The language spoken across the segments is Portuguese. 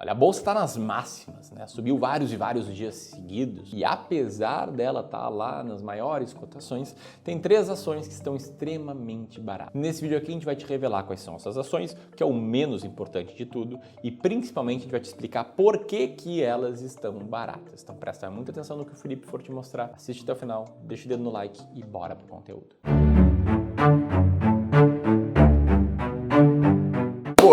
Olha, a bolsa está nas máximas, né? Subiu vários e vários dias seguidos e apesar dela estar lá nas maiores cotações, tem 3 ações que estão extremamente baratas. Nesse vídeo aqui a gente vai te revelar quais são essas ações, que é o menos importante de tudo e principalmente a gente vai te explicar por que elas estão baratas. Então presta muita atenção no que o Felipe for te mostrar, assiste até o final, deixa o dedo no like e bora pro conteúdo.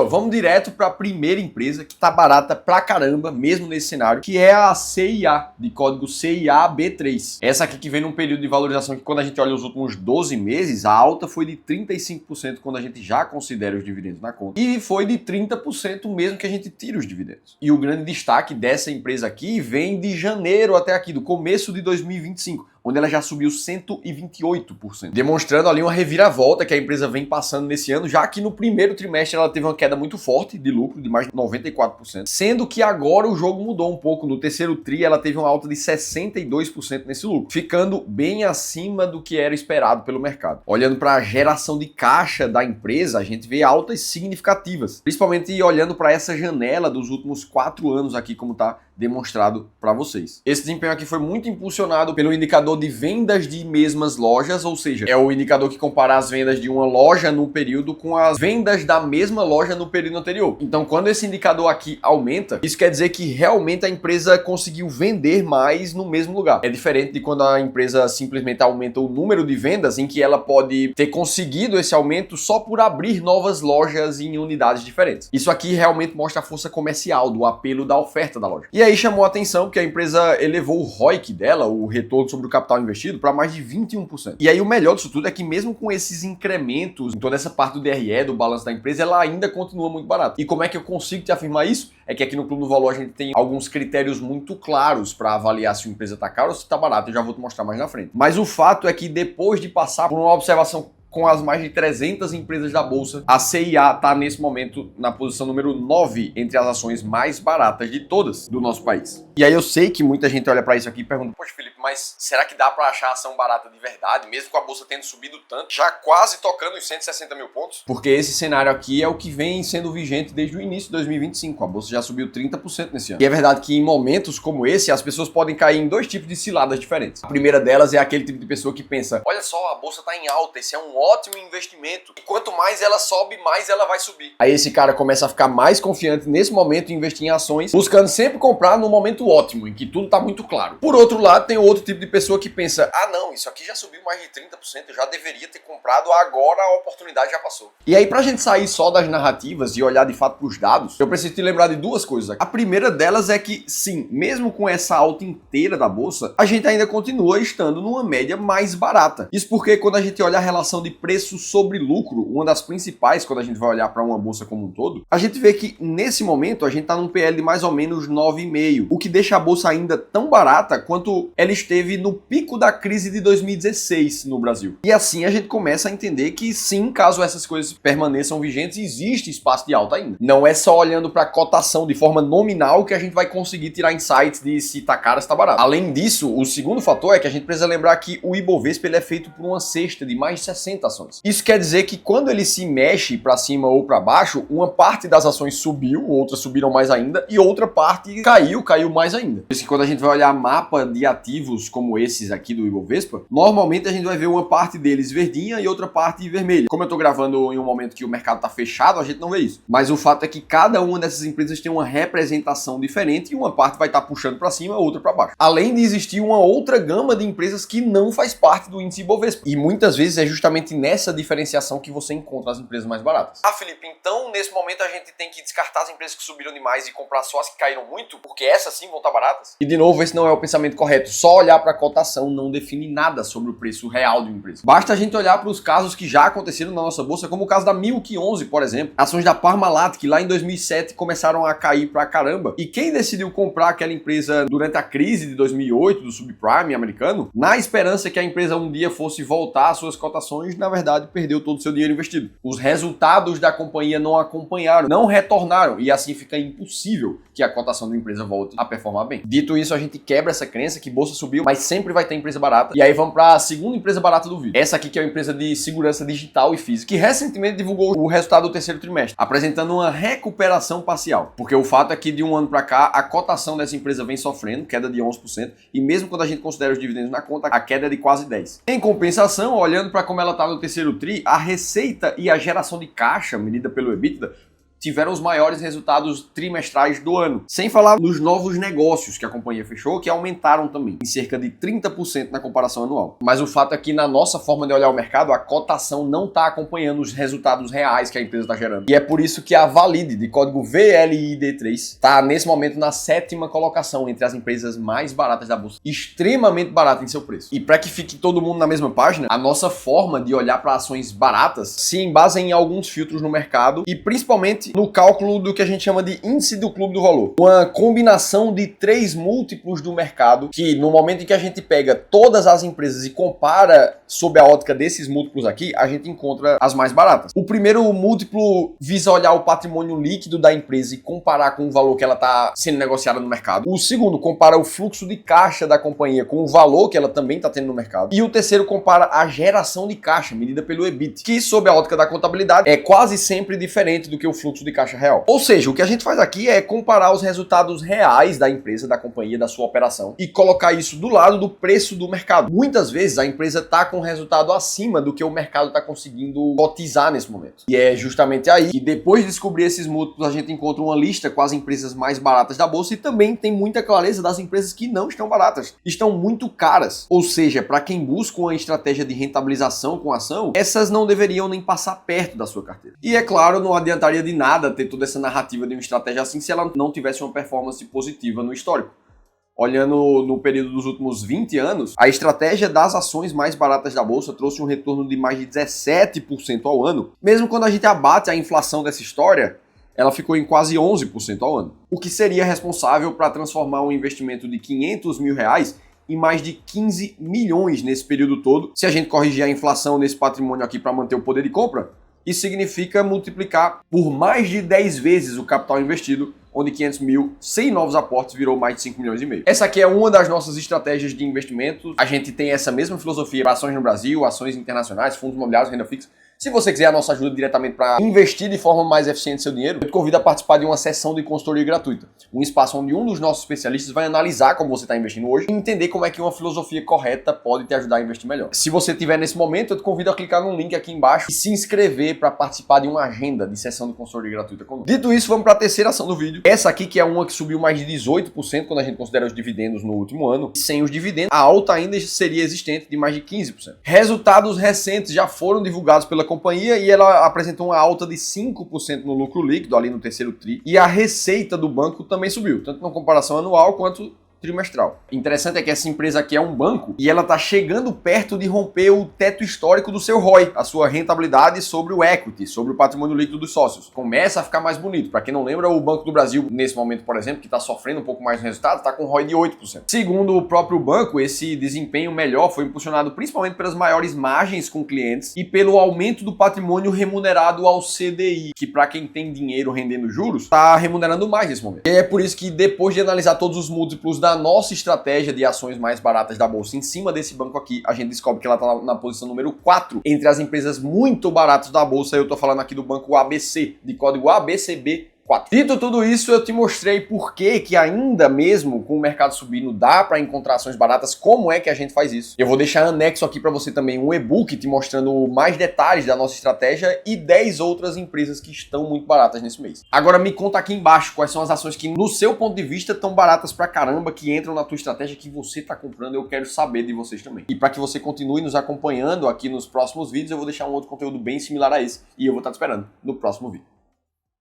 Vamos direto para a primeira empresa que tá barata pra caramba, mesmo nesse cenário, que é a CIA, de código CIAB3. Essa aqui que vem num período de valorização que quando a gente olha os últimos 12 meses, a alta foi de 35% quando a gente já considera os dividendos na conta. E foi de 30% mesmo que a gente tira os dividendos. E o grande destaque dessa empresa aqui vem de janeiro até aqui, do começo de 2025. Onde ela já subiu 128%, demonstrando ali uma reviravolta que a empresa vem passando nesse ano, já que no primeiro trimestre ela teve uma queda muito forte de lucro, de mais de 94%, sendo que agora o jogo mudou um pouco. No terceiro tri ela teve uma alta de 62% nesse lucro, ficando bem acima do que era esperado pelo mercado. Olhando para a geração de caixa da empresa, a gente vê altas significativas, principalmente olhando para essa janela dos últimos 4 anos aqui, como está demonstrado para vocês. Esse desempenho aqui foi muito impulsionado pelo indicador de vendas de mesmas lojas, ou seja, é o indicador que compara as vendas de uma loja no período com as vendas da mesma loja no período anterior. Então, quando esse indicador aqui aumenta, isso quer dizer que realmente a empresa conseguiu vender mais no mesmo lugar. É diferente de quando a empresa simplesmente aumenta o número de vendas, em que ela pode ter conseguido esse aumento só por abrir novas lojas em unidades diferentes. Isso aqui realmente mostra a força comercial, do apelo da oferta da loja. E aí chamou a atenção que a empresa elevou o ROIC dela, o retorno sobre o capital investido, para mais de 21%. E aí o melhor disso tudo é que mesmo com esses incrementos em toda essa parte do DRE, do balanço da empresa, ela ainda continua muito barata. E como é que eu consigo te afirmar isso? É que aqui no Clube do Valor a gente tem alguns critérios muito claros para avaliar se uma empresa está cara ou se está barata. Eu já vou te mostrar mais na frente. Mas o fato é que depois de passar por uma observação com as mais de 300 empresas da bolsa, a CIA está nesse momento na posição número 9 entre as ações mais baratas de todas do nosso país. E aí eu sei que muita gente olha para isso aqui e pergunta: poxa, Felipe, mas será que dá para achar ação barata de verdade, mesmo com a bolsa tendo subido tanto, já quase tocando os 160 mil pontos? Porque esse cenário aqui é o que vem sendo vigente desde o início de 2025. A bolsa já subiu 30% nesse ano. E é verdade que em momentos como esse, as pessoas podem cair em 2 tipos de ciladas diferentes. A primeira delas é aquele tipo de pessoa que pensa: olha só, a bolsa está em alta, esse é um ótimo investimento. E quanto mais ela sobe, mais ela vai subir. Aí esse cara começa a ficar mais confiante nesse momento em investir em ações, buscando sempre comprar no momento ótimo, em que tudo está muito claro. Por outro lado, tem outro tipo de pessoa que pensa: ah não, isso aqui já subiu mais de 30%, eu já deveria ter comprado, agora a oportunidade já passou. E aí, pra gente sair só das narrativas e olhar de fato pros dados, eu preciso te lembrar de 2 coisas aqui. A primeira delas é que, sim, mesmo com essa alta inteira da bolsa, a gente ainda continua estando numa média mais barata. Isso porque quando a gente olha a relação de preço sobre lucro, uma das principais quando a gente vai olhar para uma bolsa como um todo, a gente vê que nesse momento a gente está num PL de mais ou menos 9,5, o que deixa a bolsa ainda tão barata quanto ela esteve no pico da crise de 2016 no Brasil. E assim a gente começa a entender que sim, caso essas coisas permaneçam vigentes, existe espaço de alta ainda. Não é só olhando para a cotação de forma nominal que a gente vai conseguir tirar insights de se tá caro ou se tá barato. Além disso, o segundo fator é que a gente precisa lembrar que o Ibovespa ele é feito por uma cesta de mais de 60 ações. Isso quer dizer que quando ele se mexe para cima ou para baixo, uma parte das ações subiu, outras subiram mais ainda, e outra parte caiu mais ainda. Por isso que quando a gente vai olhar mapa de ativos como esses aqui do Ibovespa, normalmente a gente vai ver uma parte deles verdinha e outra parte vermelha. Como eu tô gravando em um momento que o mercado tá fechado, a gente não vê isso. Mas o fato é que cada uma dessas empresas tem uma representação diferente e uma parte vai estar puxando para cima, outra para baixo. Além de existir uma outra gama de empresas que não faz parte do índice Ibovespa. E muitas vezes é justamente nessa diferenciação que você encontra as empresas mais baratas. Ah, Felipe, então nesse momento a gente tem que descartar as empresas que subiram demais e comprar só as que caíram muito, porque essas sim vão estar baratas? E de novo, esse não é o pensamento correto. Só olhar para a cotação não define nada sobre o preço real de uma empresa. Basta a gente olhar para os casos que já aconteceram na nossa bolsa, como o caso da Milk 11, por exemplo. Ações da Parmalat, que lá em 2007 começaram a cair pra caramba. E quem decidiu comprar aquela empresa durante a crise de 2008, do subprime americano, na esperança que a empresa um dia fosse voltar às suas cotações, ações, na verdade, perdeu todo o seu dinheiro investido. Os resultados da companhia não acompanharam, não retornaram, e assim fica impossível que a cotação da empresa volte a performar bem. Dito isso, a gente quebra essa crença que bolsa subiu, mas sempre vai ter empresa barata. E aí vamos para a segunda empresa barata do vídeo. Essa aqui que é uma empresa de segurança digital e física, que recentemente divulgou o resultado do terceiro trimestre, apresentando uma recuperação parcial. Porque o fato é que de um ano para cá, a cotação dessa empresa vem sofrendo, queda de 11%, e mesmo quando a gente considera os dividendos na conta, a queda é de quase 10%. Em compensação, olhando para como ela está no terceiro tri, a receita e a geração de caixa, medida pelo EBITDA, tiveram os maiores resultados trimestrais do ano. Sem falar nos novos negócios que a companhia fechou, que aumentaram também, em cerca de 30% na comparação anual. Mas o fato é que na nossa forma de olhar o mercado, a cotação não está acompanhando os resultados reais que a empresa está gerando. E é por isso que a Valid, de código VLID3, está nesse momento na 7ª colocação entre as empresas mais baratas da bolsa. Extremamente barata em seu preço. E para que fique todo mundo na mesma página, a nossa forma de olhar para ações baratas se embasa em alguns filtros no mercado e principalmente no cálculo do que a gente chama de índice do clube do valor. Uma combinação de 3 múltiplos do mercado, que no momento em que a gente pega todas as empresas e compara sob a ótica desses múltiplos aqui, a gente encontra as mais baratas. O primeiro múltiplo visa olhar o patrimônio líquido da empresa e comparar com o valor que ela está sendo negociada no mercado. O segundo compara o fluxo de caixa da companhia com o valor que ela também está tendo no mercado. E o terceiro compara a geração de caixa, medida pelo EBIT, que sob a ótica da contabilidade é quase sempre diferente do que o fluxo de caixa real. Ou seja, o que a gente faz aqui é comparar os resultados reais da empresa, da companhia, da sua operação e colocar isso do lado do preço do mercado. Muitas vezes a empresa está com resultado acima do que o mercado está conseguindo cotizar nesse momento. E é justamente aí que depois de descobrir esses múltiplos a gente encontra uma lista com as empresas mais baratas da bolsa e também tem muita clareza das empresas que não estão baratas, estão muito caras. Ou seja, para quem busca uma estratégia de rentabilização com ação, essas não deveriam nem passar perto da sua carteira. E é claro, não adiantaria de nada ter toda essa narrativa de uma estratégia assim se ela não tivesse uma performance positiva no histórico. Olhando no período dos últimos 20 anos, a estratégia das ações mais baratas da bolsa trouxe um retorno de mais de 17% ao ano. Mesmo quando a gente abate a inflação dessa história, ela ficou em quase 11% ao ano. O que seria responsável para transformar um investimento de R$500 mil em mais de 15 milhões nesse período todo. Se a gente corrigir a inflação nesse patrimônio aqui para manter o poder de compra, isso significa multiplicar por mais de 10 vezes o capital investido, onde 500 mil, sem novos aportes, virou mais de 5 milhões e meio. Essa aqui é uma das nossas estratégias de investimento. A gente tem essa mesma filosofia para ações no Brasil, ações internacionais, fundos imobiliários, renda fixa. Se você quiser a nossa ajuda diretamente para investir de forma mais eficiente seu dinheiro, eu te convido a participar de uma sessão de consultoria gratuita. Um espaço onde um dos nossos especialistas vai analisar como você está investindo hoje e entender como é que uma filosofia correta pode te ajudar a investir melhor. Se você estiver nesse momento, eu te convido a clicar no link aqui embaixo e se inscrever para participar de uma agenda de sessão de consultoria gratuita conosco. Dito isso, vamos para a terceira ação do vídeo. Essa aqui que é uma que subiu mais de 18% quando a gente considera os dividendos no último ano. E sem os dividendos, a alta ainda seria existente de mais de 15%. Resultados recentes já foram divulgados pela companhia e ela apresentou uma alta de 5% no lucro líquido ali no terceiro tri. E a receita do banco também subiu, tanto na comparação anual quanto trimestral. Interessante é que essa empresa aqui é um banco e ela está chegando perto de romper o teto histórico do seu ROI, a sua rentabilidade sobre o equity, sobre o patrimônio líquido dos sócios. Começa a ficar mais bonito. Para quem não lembra, o Banco do Brasil, nesse momento, por exemplo, que está sofrendo um pouco mais no resultado, está com ROI de 8%. Segundo o próprio banco, esse desempenho melhor foi impulsionado principalmente pelas maiores margens com clientes e pelo aumento do patrimônio remunerado ao CDI, que para quem tem dinheiro rendendo juros, está remunerando mais nesse momento. E é por isso que depois de analisar todos os múltiplos da nossa estratégia de ações mais baratas da bolsa em cima desse banco aqui, a gente descobre que ela está na posição número 4 entre as empresas muito baratas da bolsa. Eu tô falando aqui do banco ABC, de código ABCB4. Dito tudo isso, eu te mostrei por que ainda mesmo com o mercado subindo dá para encontrar ações baratas, como é que a gente faz isso. Eu vou deixar anexo aqui para você também um e-book te mostrando mais detalhes da nossa estratégia e 10 outras empresas que estão muito baratas nesse mês. Agora me conta aqui embaixo quais são as ações que no seu ponto de vista estão baratas pra caramba, que entram na tua estratégia, que você tá comprando. Eu quero saber de vocês também. E para que você continue nos acompanhando aqui nos próximos vídeos, eu vou deixar um outro conteúdo bem similar a esse e eu vou estar te esperando no próximo vídeo.